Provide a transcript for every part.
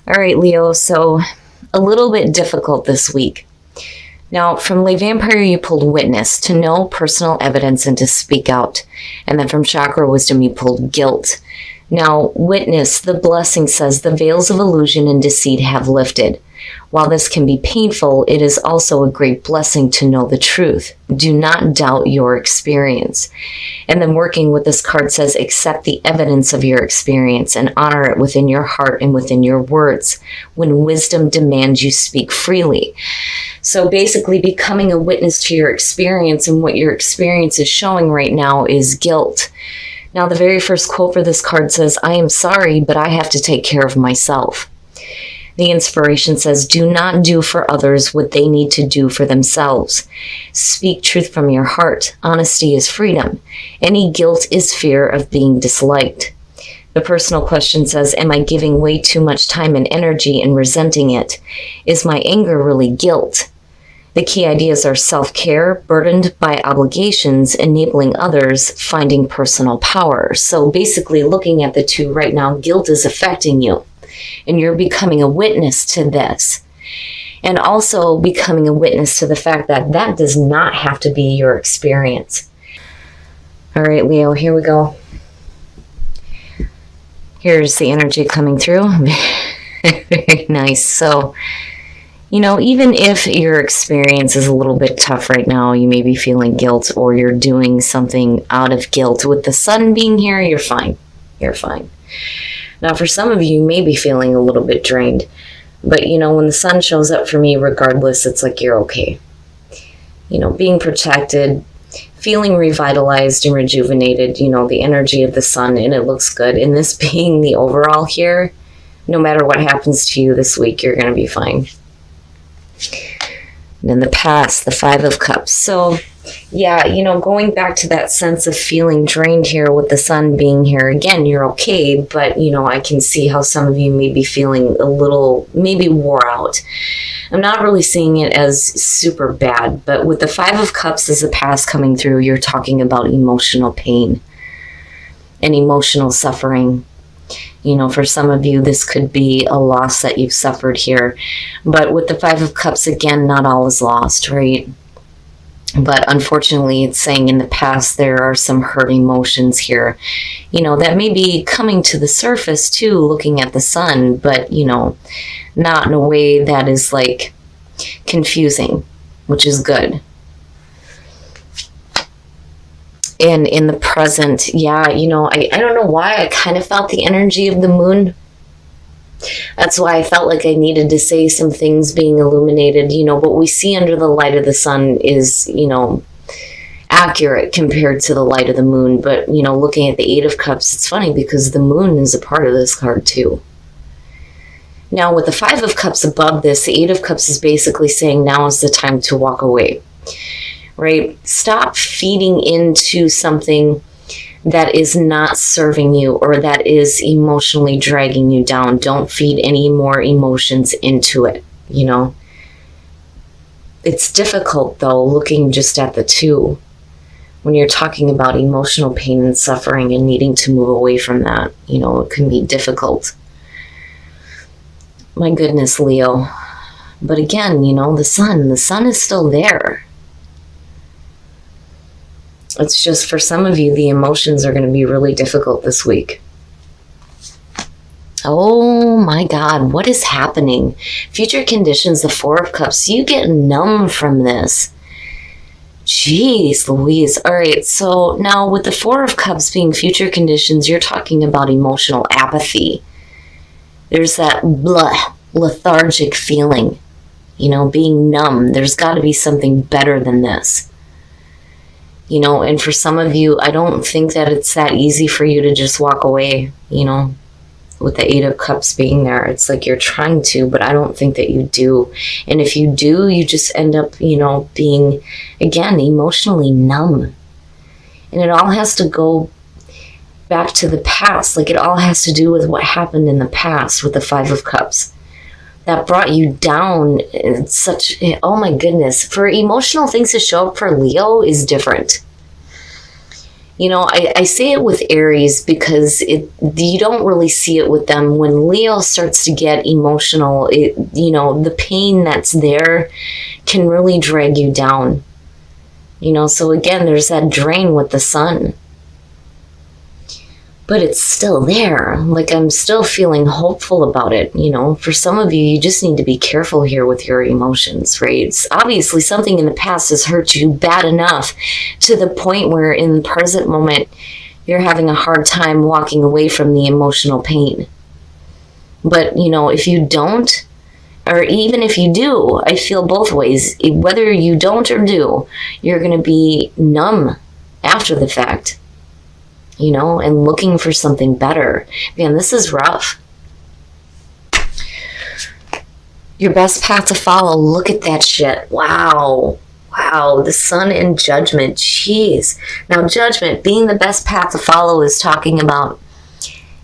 All right, Leo, so a little bit difficult this week. Now, from Le Vampire, you pulled witness, to know personal evidence and to speak out. And then from Chakra Wisdom, you pulled guilt. Now, witness, the blessing says, the veils of illusion and deceit have lifted. While this can be painful, it is also a great blessing to know the truth. Do not doubt your experience. And then working with this card says, accept the evidence of your experience and honor it within your heart and within your words. When wisdom demands you speak freely. So basically becoming a witness to your experience, and what your experience is showing right now is guilt. Now, the very first quote for this card says, I am sorry, but I have to take care of myself. The inspiration says, do not do for others what they need to do for themselves. Speak truth from your heart. Honesty is freedom. Any guilt is fear of being disliked. The personal question says, am I giving way too much time and energy and resenting it? Is my anger really guilt? The key ideas are self-care, burdened by obligations, enabling others, finding personal power. So basically looking at the two right now, guilt is affecting you. And you're becoming a witness to this. And also becoming a witness to the fact that that does not have to be your experience. All right, Leo, here we go. Here's the energy coming through. Very nice. So, even if your experience is a little bit tough right now, you may be feeling guilt or you're doing something out of guilt. With the sun being here, you're fine. You're fine. Now, for some of you, you may be feeling a little bit drained. But, when the sun shows up for me, regardless, it's like you're okay. Being protected, feeling revitalized and rejuvenated, the energy of the sun, and it looks good. And this being the overall here, no matter what happens to you this week, you're going to be fine. And in the past, the Five of Cups. So, yeah, going back to that sense of feeling drained here with the sun being here, again, you're okay, but, I can see how some of you may be feeling a little, maybe wore out. I'm not really seeing it as super bad, but with the Five of Cups as the past coming through, you're talking about emotional pain and emotional suffering. For some of you, this could be a loss that you've suffered here. But with the Five of Cups, again, not all is lost, right? But unfortunately, it's saying in the past, there are some hurt emotions here, that may be coming to the surface too, looking at the sun, but, not in a way that is like confusing, which is good. And in the present, yeah, I don't know why I kind of felt the energy of the moon. That's why I felt like I needed to say some things being illuminated. What we see under the light of the sun is, accurate compared to the light of the moon. But, looking at the Eight of Cups, it's funny because the moon is a part of this card too. Now, with the Five of Cups above this, the Eight of Cups is basically saying now is the time to walk away, right? Stop feeding into something that is not serving you or that is emotionally dragging you down. Don't feed any more emotions into it, It's difficult, though, looking just at the two, when you're talking about emotional pain and suffering and needing to move away from that. It can be difficult. My goodness, Leo. But again, the sun is still there. It's just for some of you, the emotions are going to be really difficult this week. Oh my God, what is happening? Future conditions, the Four of Cups, you get numb from this. Jeez Louise. All right, so now with the Four of Cups being future conditions, you're talking about emotional apathy. There's that lethargic feeling, being numb. There's got to be something better than this. And for some of you, I don't think that it's that easy for you to just walk away, with the Eight of Cups being there. It's like you're trying to, but I don't think that you do. And if you do, you just end up, being, again, emotionally numb. And it all has to go back to the past. Like it all has to do with what happened in the past with the Five of Cups. That brought you down. It's such, oh my goodness. For emotional things to show up for Leo is different. I say it with Aries because you don't really see it with them. When Leo starts to get emotional, the pain that's there can really drag you down. So again, there's that drain with the sun. But it's still there. Like, I'm still feeling hopeful about it. For some of you, you just need to be careful here with your emotions, right? It's obviously something in the past has hurt you bad enough to the point where in the present moment, you're having a hard time walking away from the emotional pain. But, if you don't, or even if you do, I feel both ways. Whether you don't or do, you're going to be numb after the fact. And looking for something better. Man, this is rough. Your best path to follow. Look at that shit. Wow. The sun and judgment. Jeez. Now, judgment, being the best path to follow, is talking about,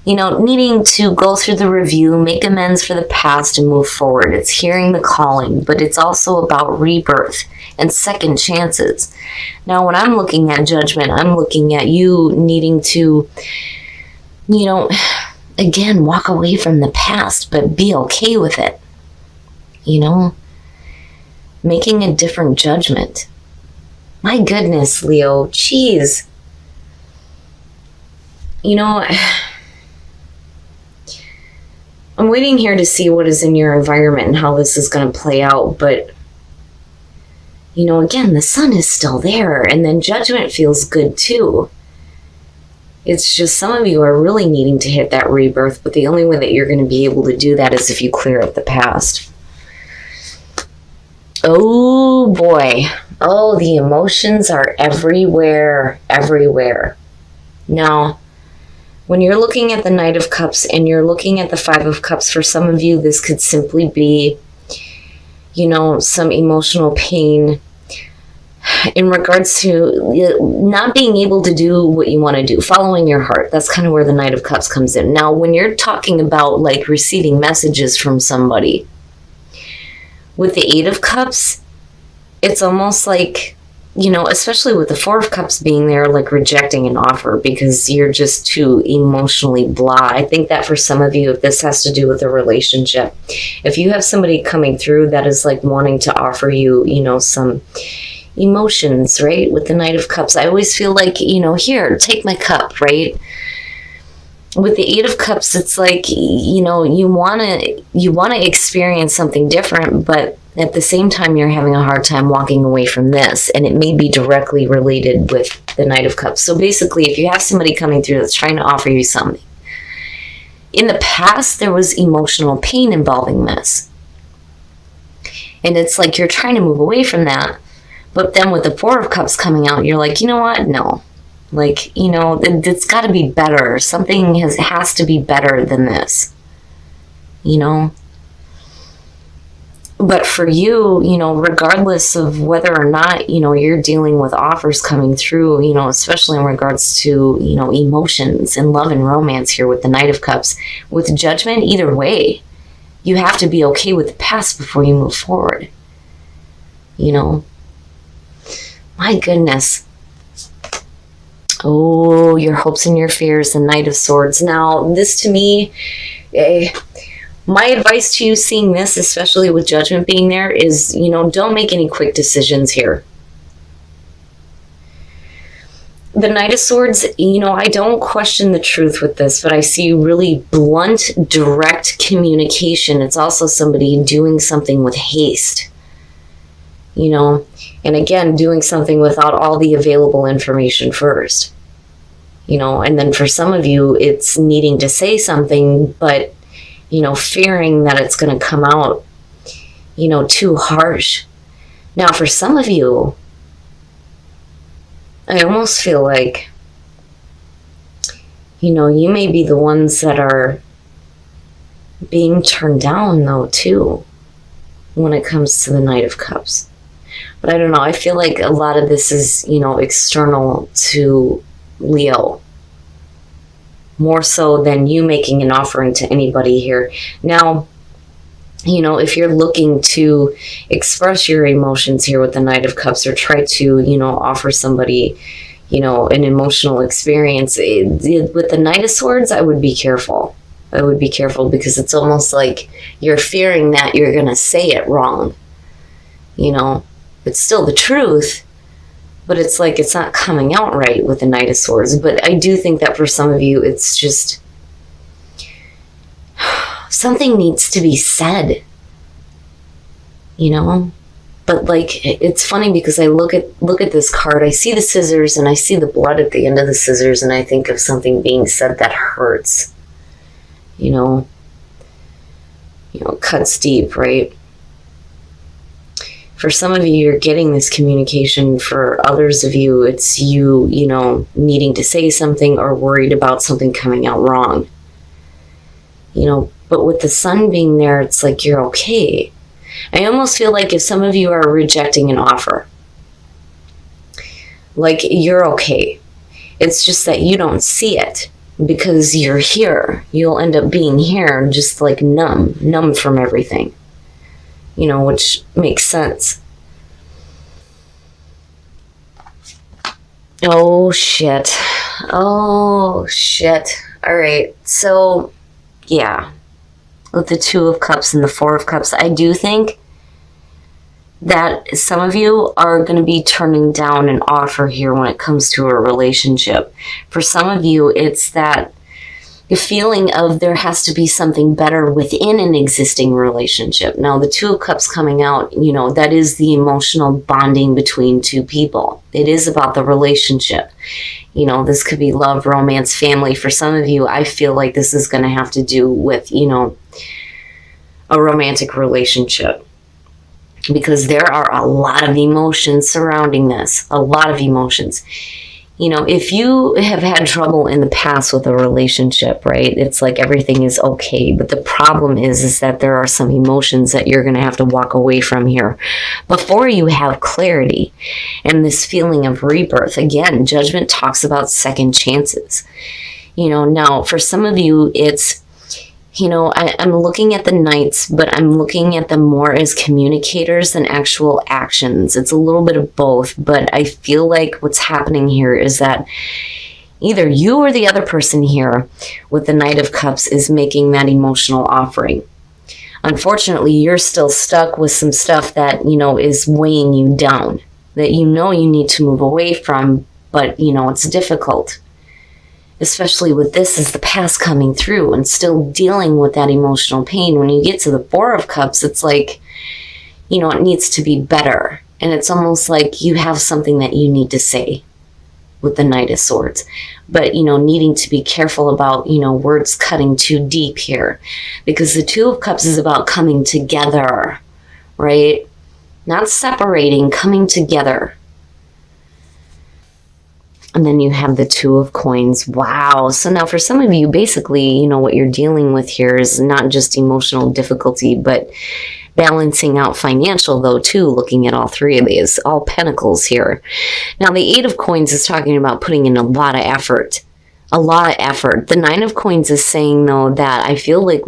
needing to go through the review, make amends for the past, and move forward. It's hearing the calling, but it's also about rebirth and second chances. Now, when I'm looking at judgment, I'm looking at you needing to, again, walk away from the past, but be okay with it. Making a different judgment. My goodness, Leo, jeez. I'm waiting here to see what is in your environment and how this is going to play out, but again, the sun is still there, and then judgment feels good too. It's just some of you are really needing to hit that rebirth, but the only way that you're going to be able to do that is if you clear up the past. Oh boy. Oh, the emotions are everywhere. Now, when you're looking at the Knight of Cups and you're looking at the Five of Cups, for some of you, this could simply be, some emotional pain in regards to not being able to do what you want to do, following your heart. That's kind of where the Knight of Cups comes in. Now, when you're talking about like receiving messages from somebody, with the Eight of Cups, it's almost like, especially with the Four of Cups being there, like rejecting an offer because you're just too emotionally blah. I think that for some of you, if this has to do with a relationship, if you have somebody coming through that is like wanting to offer you, some emotions, right? With the Knight of Cups, I always feel like, here, take my cup, right? With the Eight of Cups, it's like, you want to experience something different, but at the same time, you're having a hard time walking away from this, and it may be directly related with the Knight of Cups. So basically, if you have somebody coming through that's trying to offer you something, in the past, there was emotional pain involving this. And it's like you're trying to move away from that, but then with the Four of Cups coming out, you're like, you know what? No. Like, it's got to be better. Something has to be better than this, But for you, regardless of whether or not, you're dealing with offers coming through, especially in regards to, emotions and love and romance here with the Knight of Cups, with judgment, either way, you have to be okay with the past before you move forward. My goodness. Oh, your hopes and your fears, the Knight of Swords. Now, this to me, my advice to you seeing this, especially with judgment being there, is, don't make any quick decisions here. The Knight of Swords, I don't question the truth with this, but I see really blunt, direct communication. It's also somebody doing something with haste, and again, doing something without all the available information first, and then for some of you, it's needing to say something, but, fearing that it's going to come out, too harsh. Now, for some of you, I almost feel like, you may be the ones that are being turned down, though, too, when it comes to the Knight of Cups. But I don't know. I feel like a lot of this is, external to Leo. More so than you making an offering to anybody here. Now, if you're looking to express your emotions here with the Knight of Cups or try to, offer somebody, an emotional experience. With the Knight of Swords, I would be careful. I would be careful because it's almost like you're fearing that you're going to say it wrong. It's still the truth, but it's like it's not coming out right with the Knight of Swords. But I do think that for some of you, it's just something needs to be said, But like, it's funny because I look at this card, I see the scissors and I see the blood at the end of the scissors, and I think of something being said that hurts. Cuts deep, right? For some of you, you're getting this communication. For others of you, it's you, needing to say something or worried about something coming out wrong. But with the sun being there, it's like you're okay. I almost feel like if some of you are rejecting an offer, like you're okay. It's just that you don't see it because you're here. You'll end up being here just like numb from everything, which makes sense. Oh, shit. All right. So, yeah. With the Two of Cups and the Four of Cups, I do think that some of you are going to be turning down an offer here when it comes to a relationship. For some of you, it's that feeling of there has to be something better within an existing relationship. Now, the Two of Cups coming out, that is the emotional bonding between two people. It is about the relationship. This could be love, romance, family. For some of you, I feel like this is going to have to do with, a romantic relationship. Because there are a lot of emotions surrounding this. A lot of emotions. If you have had trouble in the past with a relationship, right, it's like everything is okay. But the problem is that there are some emotions that you're going to have to walk away from here before you have clarity and this feeling of rebirth. Again, Judgment talks about second chances. Now for some of you, it's, I'm looking at the Knights, but I'm looking at them more as communicators than actual actions. It's a little bit of both, but I feel like what's happening here is that either you or the other person here with the Knight of Cups is making that emotional offering. Unfortunately, you're still stuck with some stuff that, is weighing you down, that you need to move away from, but, it's difficult. Especially with this as the past coming through and still dealing with that emotional pain. When you get to the Four of Cups, it's like, it needs to be better. And it's almost like you have something that you need to say with the Knight of Swords. But, needing to be careful about, words cutting too deep here. Because the Two of Cups is about coming together, right? Not separating, coming together. And then you have the Two of Coins. Wow. So now for some of you, basically, what you're dealing with here is not just emotional difficulty, but balancing out financial, though, too, looking at all three of these, all pentacles here. Now, the Eight of Coins is talking about putting in a lot of effort. A lot of effort. The Nine of Coins is saying, though, that I feel like,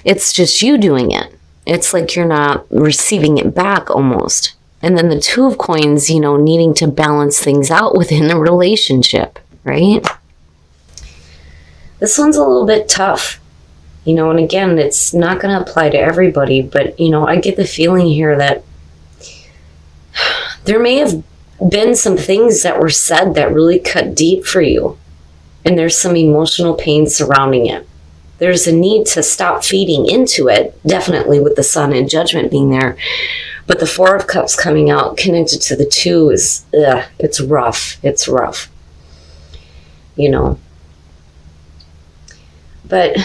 it's just you doing it. It's like you're not receiving it back almost. And then the Two of Coins, needing to balance things out within a relationship, right? This one's a little bit tough, and again, it's not going to apply to everybody, but, I get the feeling here that there may have been some things that were said that really cut deep for you, and there's some emotional pain surrounding it. There's a need to stop feeding into it, definitely with the Sun and Judgment being there. But the Four of Cups coming out connected to the Two is, it's rough. It's rough. But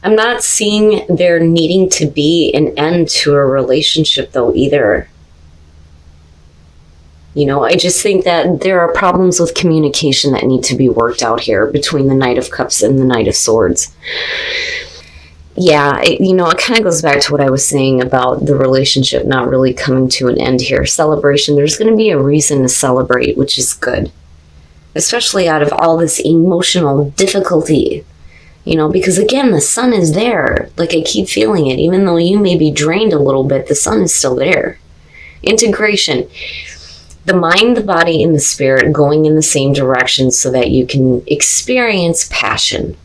I'm not seeing there needing to be an end to a relationship, though, either. I just think that there are problems with communication that need to be worked out here between the Knight of Cups and the Knight of Swords. Yeah, it kind of goes back to what I was saying about the relationship not really coming to an end here. Celebration, there's going to be a reason to celebrate, which is good. Especially out of all this emotional difficulty. Because again, the Sun is there. Like, I keep feeling it. Even though you may be drained a little bit, the Sun is still there. Integration. The mind, the body, and the spirit going in the same direction so that you can experience passion.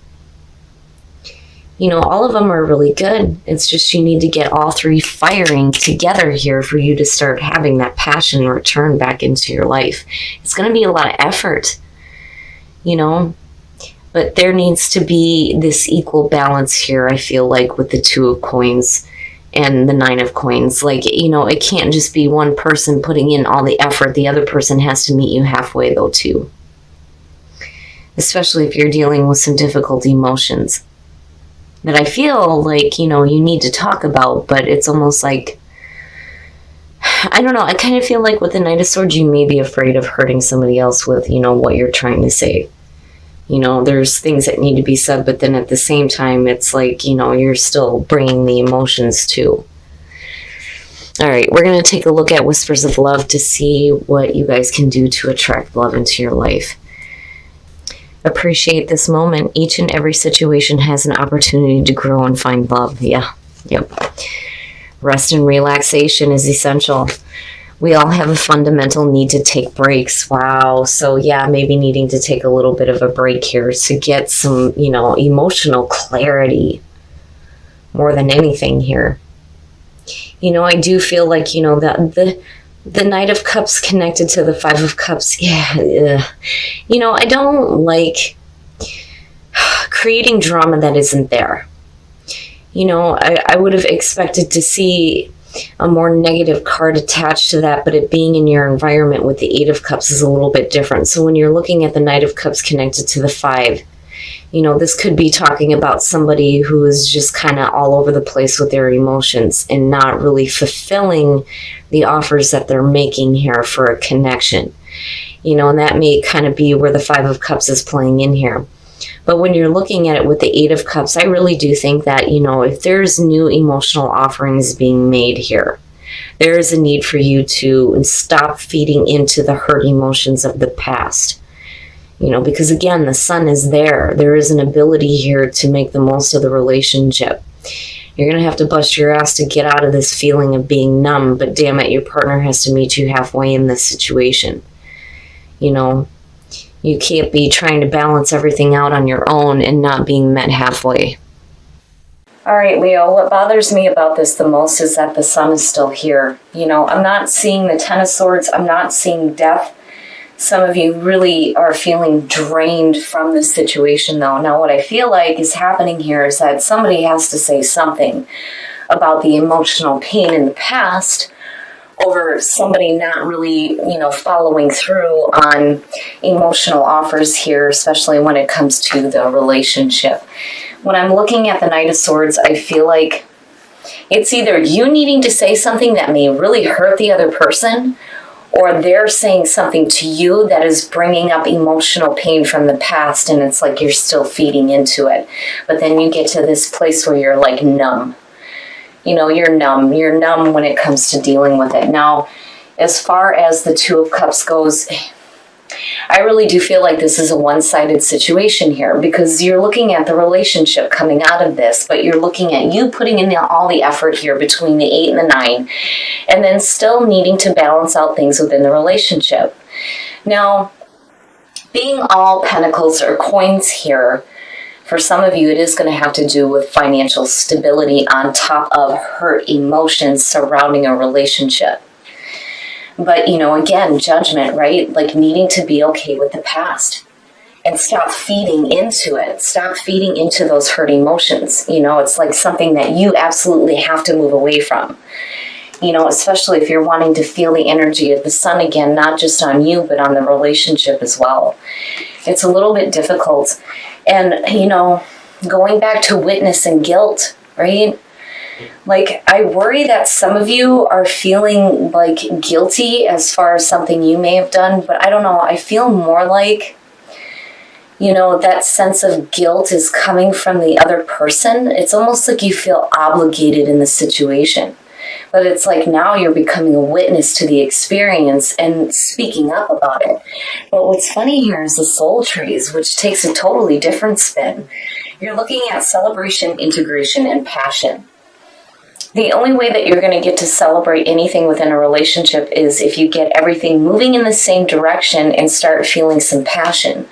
All of them are really good. It's just you need to get all three firing together here for you to start having that passion return back into your life. It's going to be a lot of effort, but there needs to be this equal balance here, I feel like, with the Two of Coins and the Nine of Coins. It can't just be one person putting in all the effort. The other person has to meet you halfway, though, too. Especially if you're dealing with some difficult emotions that I feel like, you need to talk about, but it's almost like, I don't know, I kind of feel like with the Knight of Swords, you may be afraid of hurting somebody else with, what you're trying to say. There's things that need to be said, but then at the same time, it's like, you're still bringing the emotions too. All right, we're going to take a look at Whispers of Love to see what you guys can do to attract love into your life. Appreciate this moment. Each and every situation has an opportunity to grow and find love. Yeah, yep. Rest and relaxation is essential. We all have a fundamental need to take breaks. Wow. So yeah, maybe needing to take a little bit of a break here to get some, emotional clarity more than anything here. I do feel like, that the Knight of Cups connected to the Five of Cups. Yeah. I don't like creating drama that isn't there. I would have expected to see a more negative card attached to that, but it being in your environment with the Eight of Cups is a little bit different. So when you're looking at the Knight of Cups connected to the Five, this could be talking about somebody who is just kind of all over the place with their emotions and not really fulfilling the offers that they're making here for a connection. And that may kind of be where the Five of Cups is playing in here. But when you're looking at it with the Eight of Cups, I really do think that, if there's new emotional offerings being made here, there is a need for you to stop feeding into the hurt emotions of the past. Because again, the Sun is there. There is an ability here to make the most of the relationship. You're going to have to bust your ass to get out of this feeling of being numb, but damn it, your partner has to meet you halfway in this situation. You can't be trying to balance everything out on your own and not being met halfway. All right, Leo, what bothers me about this the most is that the Sun is still here. I'm not seeing the Ten of Swords. I'm not seeing death. Some of you really are feeling drained from this situation, though. Now, what I feel like is happening here is that somebody has to say something about the emotional pain in the past over somebody not really, following through on emotional offers here, especially when it comes to the relationship. When I'm looking at the Knight of Swords, I feel like it's either you needing to say something that may really hurt the other person, or they're saying something to you that is bringing up emotional pain from the past, and it's like you're still feeding into it. But then you get to this place where you're like numb. You're numb. You're numb when it comes to dealing with it. Now, as far as the Two of Cups goes, I really do feel like this is a one-sided situation here, because you're looking at the relationship coming out of this, but you're looking at you putting in all the effort here between the 8 and the 9, and then still needing to balance out things within the relationship. Now, being all pentacles or coins here, for some of you, it is going to have to do with financial stability on top of hurt emotions surrounding a relationship. But, again, judgment, right? Like needing to be okay with the past and stop feeding into it. Stop feeding into those hurt emotions. It's like something that you absolutely have to move away from. Especially if you're wanting to feel the energy of the Sun again, not just on you, but on the relationship as well. It's a little bit difficult. And, going back to witness and guilt, right? Like, I worry that some of you are feeling like guilty as far as something you may have done, but I don't know. I feel more like, that sense of guilt is coming from the other person. It's almost like you feel obligated in the situation. But it's like now you're becoming a witness to the experience and speaking up about it. But what's funny here is the soul trees, which takes a totally different spin. You're looking at celebration, integration, and passion. The only way that you're going to get to celebrate anything within a relationship is if you get everything moving in the same direction and start feeling some passion.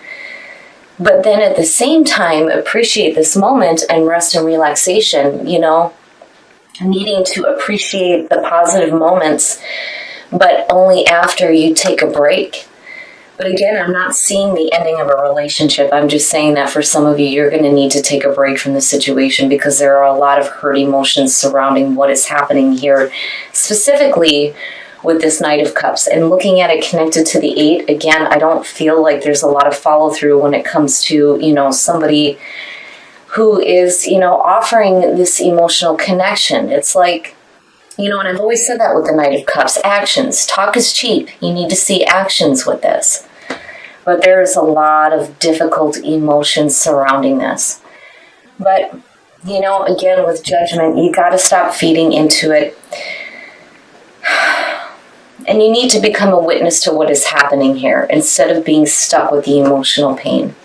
But then at the same time, appreciate this moment and rest and relaxation, needing to appreciate the positive moments, but only after you take a break. But again, I'm not seeing the ending of a relationship. I'm just saying that for some of you, you're going to need to take a break from the situation because there are a lot of hurt emotions surrounding what is happening here, specifically with this Knight of Cups. And looking at it connected to the 8, again, I don't feel like there's a lot of follow through when it comes to, somebody who is, offering this emotional connection. It's like, and I've always said that with the Knight of Cups, actions. Talk is cheap. You need to see actions with this. But there's a lot of difficult emotions surrounding this. But, again, with judgment, you got to stop feeding into it. And you need to become a witness to what is happening here instead of being stuck with the emotional pain.